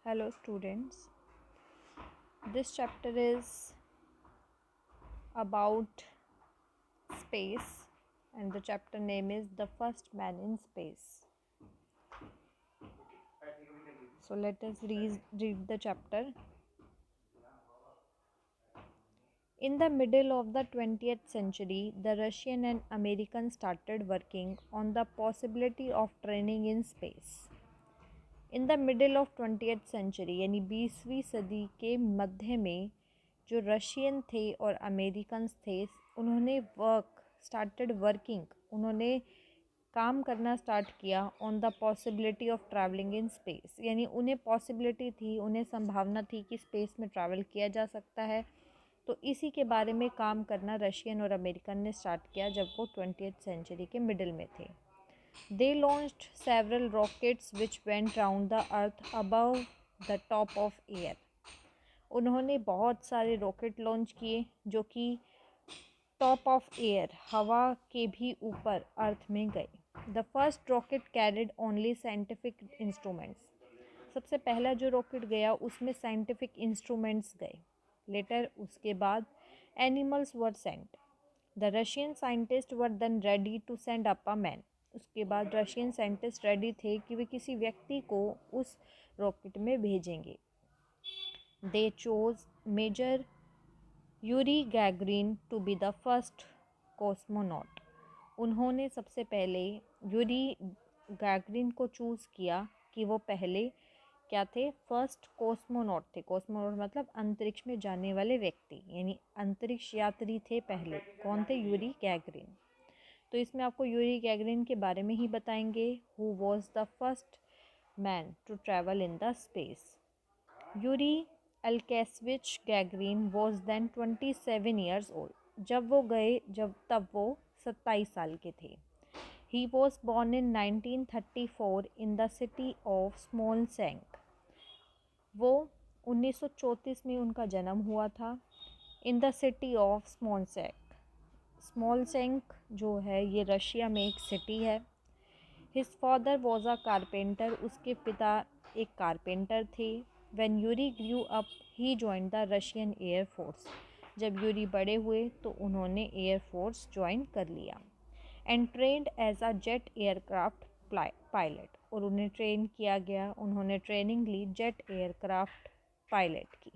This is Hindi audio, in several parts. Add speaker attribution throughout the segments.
Speaker 1: Hello, students. This chapter is about space, and the chapter name is The First Man in Space. So, let us read the chapter. In the middle of the 20th century, the Russian and Americans started working on the possibility of training in space. In the middle of 20th century यानी 20वीं सदी के मध्य में जो रशियन थे और अमेरिकन्स थे उन्होंने उन्होंने काम करना स्टार्ट किया on the possibility of travelling in space. यानी उन्हें पॉसिबिलिटी थी, उन्हें संभावना थी कि स्पेस में ट्रैवल किया जा सकता है। तो इसी के बारे में काम करना रशियन और अमेरिकन ने स्टार्ट किया जब वो 20th सेंचुरी के मिडिल में थे। They launched several rockets which went round the earth above the top of air. उन्होंने बहुत सारे रॉकेट लॉन्च किए जो कि टॉप ऑफ एयर हवा के भी ऊपर अर्थ में गए। The first rocket carried only scientific instruments. सबसे पहला जो रॉकेट गया उसमें साइंटिफिक इंस्ट्रूमेंट्स गए। लेटर उसके बाद animals were sent. The Russian scientist were then ready to send up a man. उसके बाद रशियन साइंटिस्ट रेडी थे कि वे किसी व्यक्ति को उस रॉकेट में भेजेंगे। They chose Major Yuri Gagarin to be the first cosmonaut. उन्होंने सबसे पहले यूरी गैगरिन को चूज़ किया कि वो पहले क्या थे, फर्स्ट कॉस्मोनॉट थे। कॉस्मोनॉट मतलब अंतरिक्ष में जाने वाले व्यक्ति, यानी अंतरिक्ष यात्री थे पहले। कौन थे? Yuri Gagarin. तो इसमें आपको यूरी गैगरिन के बारे में ही बताएंगे। Who was the first man to travel in the space. Yuri Alekseyevich Gagarin was then 27 years old. तब वो 27 साल के थे। He was born in 1934 in the city of Smolensk. वो 1934 में उनका जन्म हुआ था in the city of Smolensk. Smolensk जो है ये रशिया में एक सिटी है। His father was a carpenter. उसके पिता एक कारपेंटर थे। When Yuri grew up he join the Russian air force. जब यूरी बड़े हुए तो उन्होंने एयर फोर्स ज्वाइन कर लिया। And trained as a jet aircraft pilot. और उन्हें ट्रेन किया गया, उन्होंने ट्रेनिंग ली जेट एयरक्राफ्ट पायलट की।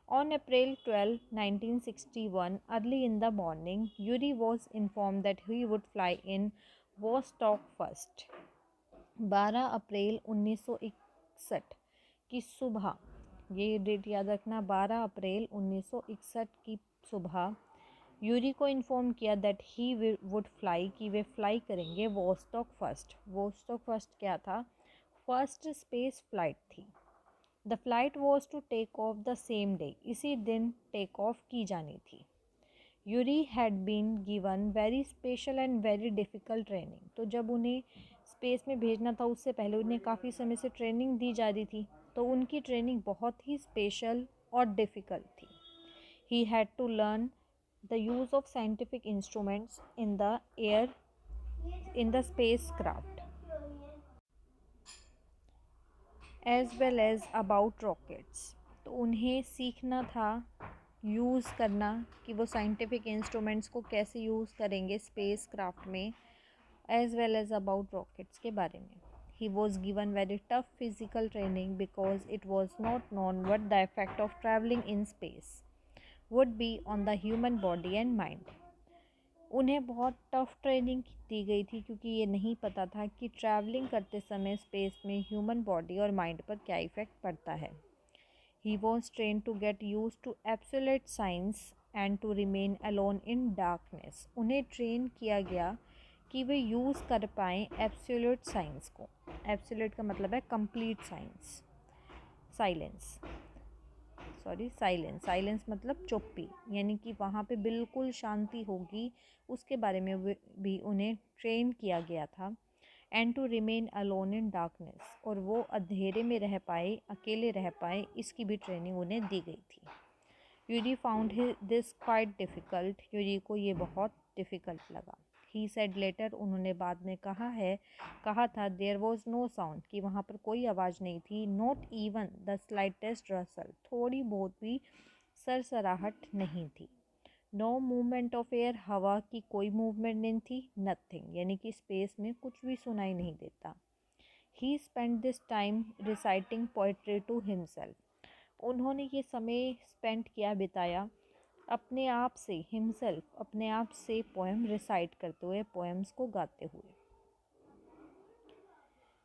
Speaker 1: On April 12, 1961, early in the morning, Yuri was informed that he would fly in Vostok first. 12 अप्रैल 1961 की सुबह, ये डेट याद रखना, 12 अप्रैल 1961 की सुबह यूरी को इन्फॉर्म किया दैट ही वुड फ्लाई, कि वे फ्लाई करेंगे वोस्टॉक फर्स्ट। वोस्टॉक फर्स्ट क्या था? फर्स्ट स्पेस फ्लाइट थी। The flight was to take off the same day. इसी दिन टेक ऑफ की जानी थी। Yuri had been given very special and very difficult training. तो जब उन्हें स्पेस में भेजना था उससे पहले उन्हें काफ़ी समय से ट्रेनिंग दी जा रही थी। तो उनकी ट्रेनिंग बहुत ही स्पेशल और डिफ़िकल्ट थी। He had to learn the use of scientific instruments in the space craft as well as about rockets. तो उन्हें सीखना था, यूज़ करना, कि वो साइंटिफिक इंस्ट्रूमेंट्स को कैसे यूज़ करेंगे स्पेस क्राफ्ट में, as well as about rockets के बारे में। He was given very tough physical training because it was not known what the effect of travelling in space would be on the human body and mind. उन्हें बहुत टफ ट्रेनिंग दी गई थी क्योंकि ये नहीं पता था कि ट्रैवलिंग करते समय स्पेस में ह्यूमन बॉडी और माइंड पर क्या इफ़ेक्ट पड़ता है। He was train to get use to absolute science and to remain alone in darkness. उन्हें ट्रेन किया गया कि वे यूज़ कर पाएँ एब्सोल्यूट साइंस को। एब्सोल्यूट का मतलब है कंप्लीट साइंस, साइलेंस साइलेंस मतलब चुप्पी, यानी कि वहाँ पे बिल्कुल शांति होगी, उसके बारे में भी उन्हें ट्रेन किया गया था। And to remain alone in darkness, और वो अंधेरे में रह पाए, अकेले रह पाए, इसकी भी ट्रेनिंग उन्हें दी गई थी। Yuri found this quite difficult. Yuri को ये बहुत डिफ़िकल्ट लगा। ही सेड लेटर, उन्होंने बाद में कहा था देयर वॉज नो साउंड, कि वहाँ पर कोई आवाज़ नहीं थी, not even the slightest Russell, थोड़ी बहुत भी सरसराहट नहीं थी, नो मूवमेंट ऑफ एयर, हवा की कोई मूवमेंट नहीं थी, नथिंग, यानी कि स्पेस में कुछ भी सुनाई नहीं देता। He spend this time reciting poetry to himself, उन्होंने ये समय स्पेंड किया, बिताया अपने आप से, हिमसेल्फ, अपने आप से पोएम रिसाइट करते हुए, पोएम्स को गाते हुए।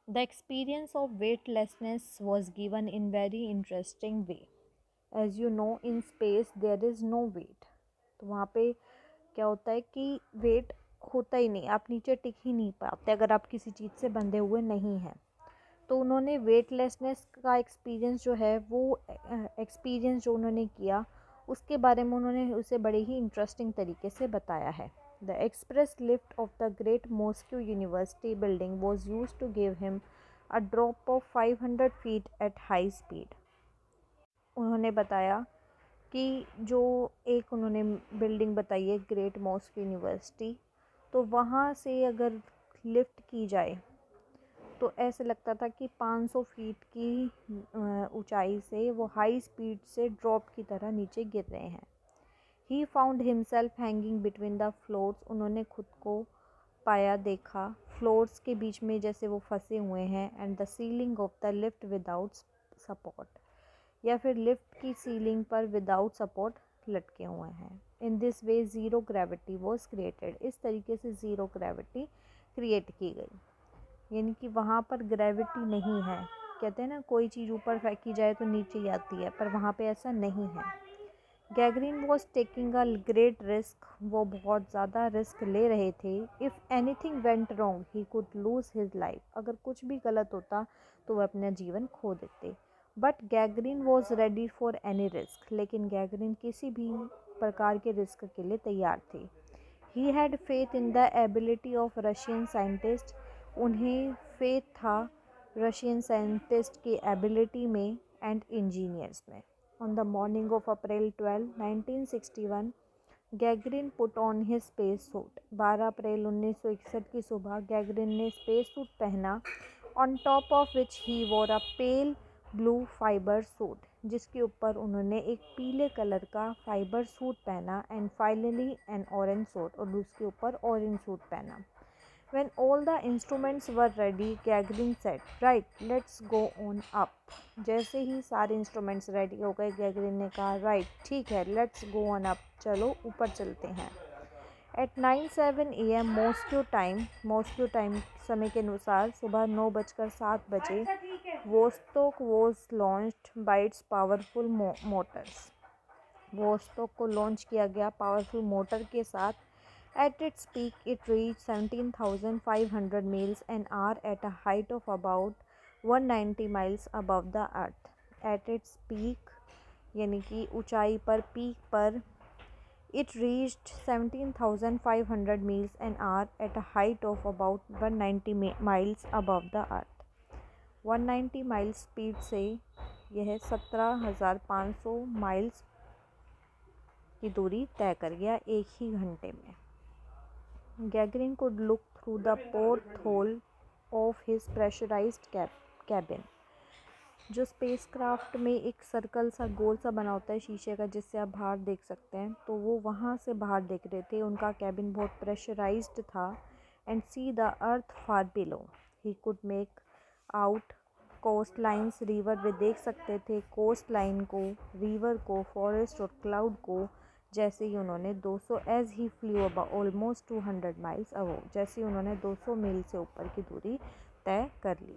Speaker 1: The experience of weightlessness was given in very interesting way. As you know in space there is no weight, तो वहाँ पे क्या होता है कि वेट होता ही नहीं, आप नीचे टिक ही नहीं पाते अगर आप किसी चीज़ से बंधे हुए नहीं हैं। तो उन्होंने वेटलेसनेस का एक्सपीरियंस जो है, वो एक्सपीरियंस जो उन्होंने किया, उसके बारे में उन्होंने उसे बड़े ही इंटरेस्टिंग तरीके से बताया है। The express lift of the great Moscow university building was use to give him a drop of 500 feet at high speed. उन्होंने बताया कि जो एक उन्होंने बिल्डिंग बताई है ग्रेट मॉस्को यूनिवर्सिटी, तो वहाँ से अगर लिफ्ट की जाए तो ऐसे लगता था कि 500 फीट की ऊंचाई से वो हाई स्पीड से ड्रॉप की तरह नीचे गिर रहे हैं। He found himself hanging between the floors, उन्होंने खुद को पाया, देखा फ्लोर्स के बीच में जैसे वो फंसे हुए हैं, and the ceiling of the lift without support, या फिर लिफ्ट की सीलिंग पर विदाउट सपोर्ट लटके हुए हैं। In this way zero gravity was created, इस तरीके से ज़ीरो ग्रेविटी क्रिएट की गई, यानी कि वहाँ पर ग्रेविटी नहीं है। कहते हैं ना कोई चीज़ ऊपर फेंकी जाए तो नीचे ही आती है, पर वहाँ पे ऐसा नहीं है। Gagarin was taking a great risk, वो बहुत ज़्यादा रिस्क ले रहे थे। If anything went wrong he could lose his life, अगर कुछ भी गलत होता तो वह अपना जीवन खो देते। But Gagarin was ready for any risk, लेकिन गैगरिन किसी भी प्रकार के रिस्क के लिए तैयार थे। He had faith in the ability of Russian scientist, उन्हें फेथ था रशियन साइंटिस्ट की एबिलिटी में एंड इंजीनियर्स में। On the morning of April 12, 1961 Gagarin put on his space suit, 12 अप्रैल 1961 की सुबह गैगरिन ने स्पेस सूट पहना। ऑन टॉप ऑफ विच ही वोर अ पेल ब्लू फाइबर सूट, जिसके ऊपर उन्होंने एक पीले कलर का फाइबर सूट पहना, and finally N orange suit, और उसके ऊपर ऑरेंज सूट पहना। When all the instruments were ready, Gagarin said, "Right, let's go on up." जैसे ही सारे इंस्ट्रूमेंट्स रेडी हो गए, गैगरिन ने कहा, राइट, ठीक है, लेट्स गो ऑन अप, चलो ऊपर चलते हैं। एट 9:07 AM मॉस्को टाइम समय के अनुसार सुबह 9:07 Vostok was launched by it's powerful Motors, Vostok को लॉन्च किया गया पावरफुल मोटर के साथ। At its peak, it reached 17,500 miles an hour at a height of about 190 miles above the earth. At its peak, यानी कि ऊंचाई पर, पीक पर, it reached 17,500 miles an hour at a height of about 190 miles above the earth. 190 miles speed से यह 17,500 माइल्स की दूरी तय कर गया एक ही घंटे में। Gagarin could look through the porthole of his pressurized cabin. जो स्पेसक्राफ्ट में एक सर्कल सा गोल सा बना होता है शीशे का, जिससे आप बाहर देख सकते हैं, तो वो वहाँ से बाहर देख रहे थे। उनका कैबिन बहुत प्रेशराइज्ड था। And see the earth far below, he could make out coast lines, river वे देख सकते थे कोस्ट लाइन को, रिवर को, फॉरेस्ट और क्लाउड को। जैसे ही उन्होंने 200 as he flew about almost 200 miles above, जैसे ही उन्होंने 200 मील से ऊपर की दूरी तय कर ली।